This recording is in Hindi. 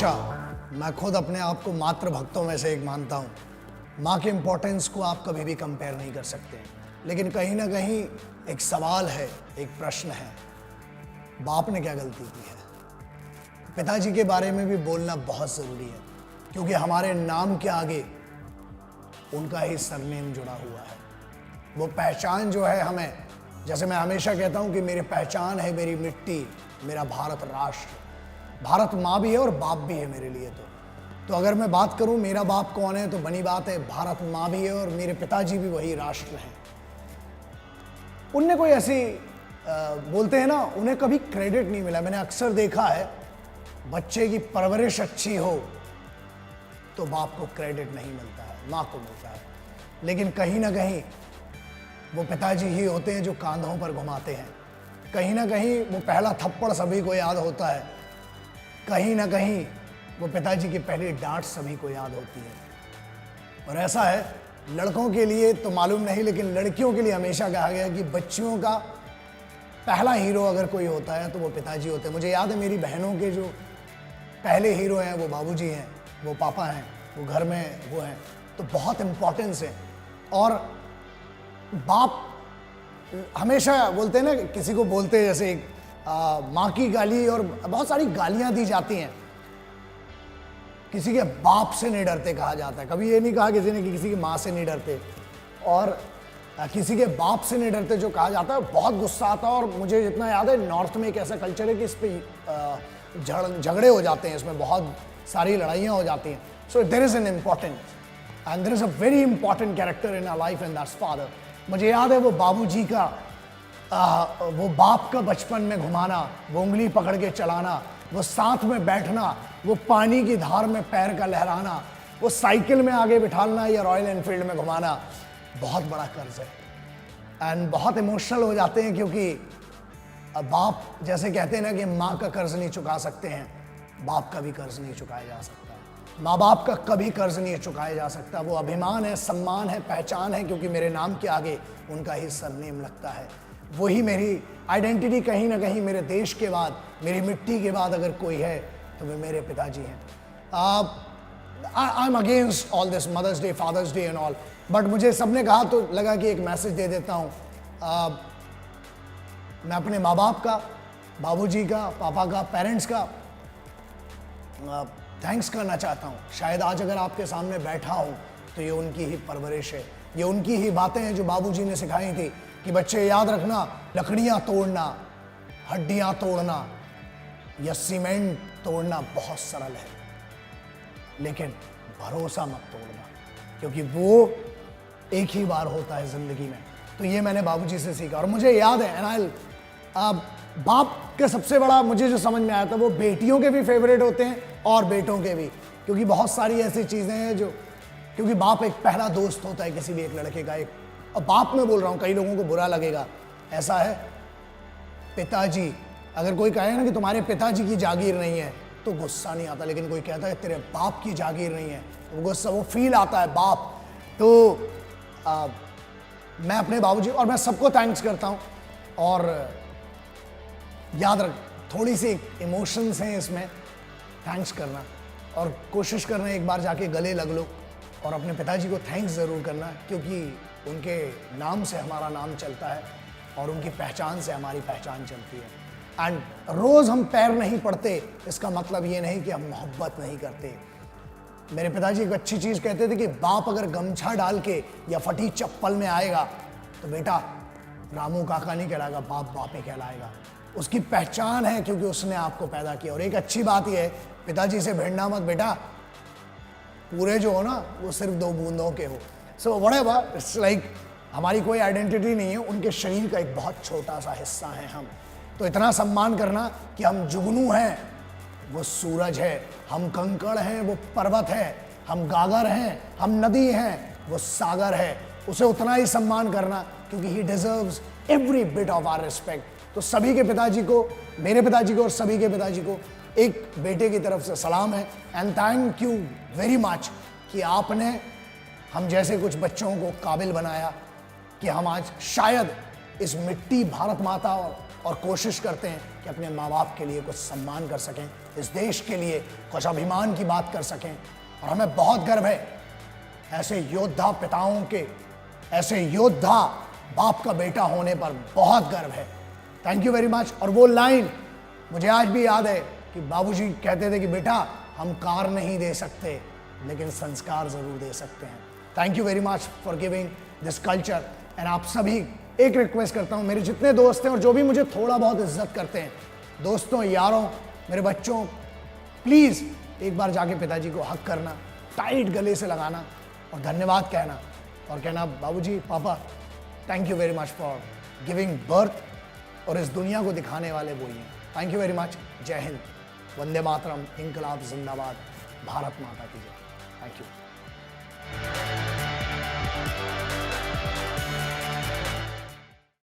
हमेशा मैं खुद अपने आप को मातृ भक्तों में से एक मानता हूँ। माँ के इम्पोर्टेंस को आप कभी भी कंपेयर नहीं कर सकते, लेकिन कहीं ना कहीं एक सवाल है, एक प्रश्न है, बाप ने क्या गलती की है? पिताजी के बारे में भी बोलना बहुत ज़रूरी है, क्योंकि हमारे नाम के आगे उनका ही सरनेम जुड़ा हुआ है। वो पहचान जो है हमें, जैसे मैं हमेशा कहता हूँ कि मेरी पहचान है मेरी मिट्टी, मेरा भारत राष्ट्र। भारत माँ भी है और बाप भी है मेरे लिए। तो अगर मैं बात करूँ मेरा बाप कौन है, तो बनी बात है भारत माँ भी है और मेरे पिताजी भी वही राष्ट्र हैं। उनने कोई ऐसी बोलते हैं ना, उन्हें कभी क्रेडिट नहीं मिला। मैंने अक्सर देखा है, बच्चे की परवरिश अच्छी हो तो बाप को क्रेडिट नहीं मिलता है, माँ को मिलता है। लेकिन कहीं ना कहीं वो पिताजी ही होते हैं जो कांधों पर घुमाते हैं। कहीं ना कहीं वो पहला थप्पड़ सभी को याद होता है, कहीं ना कहीं वो पिताजी की पहली डांट सभी को याद होती है। और ऐसा है, लड़कों के लिए तो मालूम नहीं, लेकिन लड़कियों के लिए हमेशा कहा गया कि बच्चियों का पहला हीरो अगर कोई होता है तो वो पिताजी होते हैं। मुझे याद है मेरी बहनों के जो पहले हीरो हैं वो बाबूजी हैं, वो पापा हैं, वो घर में वो हैं। तो बहुत इम्पोर्टेंस है। और बाप हमेशा बोलते हैं ना, किसी को बोलते हैं जैसे माँ की गाली, और बहुत सारी गालियां दी जाती हैं। किसी के बाप से नहीं डरते कहा जाता है, कभी ये नहीं कहा किसी ने कि किसी की माँ से नहीं डरते। और किसी के बाप से नहीं डरते जो कहा जाता है, बहुत गुस्सा आता है। और मुझे जितना याद है, नॉर्थ में एक ऐसा कल्चर है कि इस पे झगड़े हो जाते हैं, इसमें बहुत सारी लड़ाइयाँ हो जाती हैं। So there is an important and there is a very important character in our life, and that's father. मुझे याद है वो बाबूजी का वो बाप का बचपन में घुमाना, वो उंगली पकड़ के चलाना, वो साथ में बैठना, वो पानी की धार में पैर का लहराना, वो साइकिल में आगे बिठालना या रॉयल एनफील्ड में घुमाना, बहुत बड़ा कर्ज है। एंड बहुत इमोशनल हो जाते हैं, क्योंकि बाप जैसे कहते हैं ना कि माँ का कर्ज नहीं चुका सकते हैं, बाप का भी कर्ज नहीं चुकाया जा सकता। माँ बाप का कभी कर्ज नहीं चुकाया जा सकता। वो अभिमान है, सम्मान है, पहचान है, क्योंकि मेरे नाम के आगे उनका ही सरनेम लगता है। वही मेरी आइडेंटिटी। कहीं ना कहीं मेरे देश के बाद, मेरी मिट्टी के बाद अगर कोई है तो वे मेरे पिताजी हैं। I am against all this Mother's Day, Father's Day and all, but मुझे सबने कहा तो लगा कि एक मैसेज दे देता हूँ। मैं अपने माँ बाप का, बाबूजी का, पापा का, पेरेंट्स का थैंक्स करना चाहता हूँ। शायद आज अगर आपके सामने बैठा हूँ तो ये उनकी ही परवरिश है, ये उनकी ही बातें हैं जो बाबूजी ने सिखाई थी कि बच्चे याद रखना, लकड़ियाँ तोड़ना, हड्डियाँ तोड़ना या सीमेंट तोड़ना बहुत सरल है, लेकिन भरोसा मत तोड़ना, क्योंकि वो एक ही बार होता है ज़िंदगी में। तो ये मैंने बाबूजी से सीखा। और मुझे याद है, एनाइल बाप के सबसे बड़ा मुझे जो समझ में आया था, वो बेटियों के भी फेवरेट होते हैं और बेटों के भी, क्योंकि बहुत सारी ऐसी चीज़ें हैं जो, क्योंकि बाप एक पहला दोस्त होता है किसी भी एक लड़के का। एक अब बाप में बोल रहा हूँ, कई लोगों को बुरा लगेगा, ऐसा है। पिताजी, अगर कोई कहे ना कि तुम्हारे पिताजी की जागीर नहीं है तो गुस्सा नहीं आता, लेकिन कोई कहता है तेरे बाप की जागीर नहीं है तो गुस्सा, वो फील आता है बाप। तो मैं अपने बाबूजी और मैं सबको थैंक्स करता हूँ। और याद रख, थोड़ी सी इमोशंस हैं इसमें, थैंक्स करना और कोशिश करना एक बार जाके गले लग लो और अपने पिताजी को थैंक्स ज़रूर करना, क्योंकि उनके नाम से हमारा नाम चलता है और उनकी पहचान से हमारी पहचान चलती है। एंड रोज़ हम पैर नहीं पड़ते, इसका मतलब ये नहीं कि हम मोहब्बत नहीं करते। मेरे पिताजी एक अच्छी चीज़ कहते थे कि बाप अगर गमछा डाल के या फटी चप्पल में आएगा तो बेटा रामू काका नहीं कहलाएगा, बाप बाप ही कहलाएगा। उसकी पहचान है क्योंकि उसने आपको पैदा किया। और एक अच्छी बात यह है, पिताजी से भिड़ना मत बेटा, पूरे जो हो ना वो सिर्फ 2 बूंदों के हो। सो व्हाटएवर, इट्स लाइक हमारी कोई आइडेंटिटी नहीं है, उनके शरीर का एक बहुत छोटा सा हिस्सा है हम। तो इतना सम्मान करना कि हम जुगनू हैं, वो सूरज है, हम कंकड़ हैं, वो पर्वत है, हम गागर हैं, हम नदी हैं, वो सागर है। उसे उतना ही सम्मान करना, क्योंकि he deserves every bit of our respect. तो सभी के पिताजी को, मेरे पिताजी को और सभी के पिताजी को एक बेटे की तरफ से सलाम है। And thank you very much कि आपने हम जैसे कुछ बच्चों को काबिल बनाया कि हम आज शायद इस मिट्टी भारत माता और कोशिश करते हैं कि अपने माँ बाप के लिए कुछ सम्मान कर सकें, इस देश के लिए कुछ अभिमान की बात कर सकें। और हमें बहुत गर्व है ऐसे योद्धा पिताओं के, ऐसे योद्धा बाप का बेटा होने पर बहुत गर्व है। Thank you very much. और वो लाइन मुझे आज भी याद है कि बाबूजी कहते थे कि बेटा हम कार नहीं दे सकते लेकिन संस्कार जरूर दे सकते हैं। Thank you very much for giving this culture. And आप सभी, एक रिक्वेस्ट करता हूँ, मेरे जितने दोस्त हैं और जो भी मुझे थोड़ा बहुत इज्जत करते हैं, दोस्तों, यारों, मेरे बच्चों, प्लीज़ एक बार जाके पिताजी को हक करना, टाइट गले से लगाना और धन्यवाद कहना और कहना बाबूजी, पापा, thank you very much for giving birth, और इस दुनिया को दिखाने वाले वही हैं। Thank you very much. जय हिंद, वंदे मातरम, इंकलाब जिंदाबाद, भारत माता की जय। Thank you.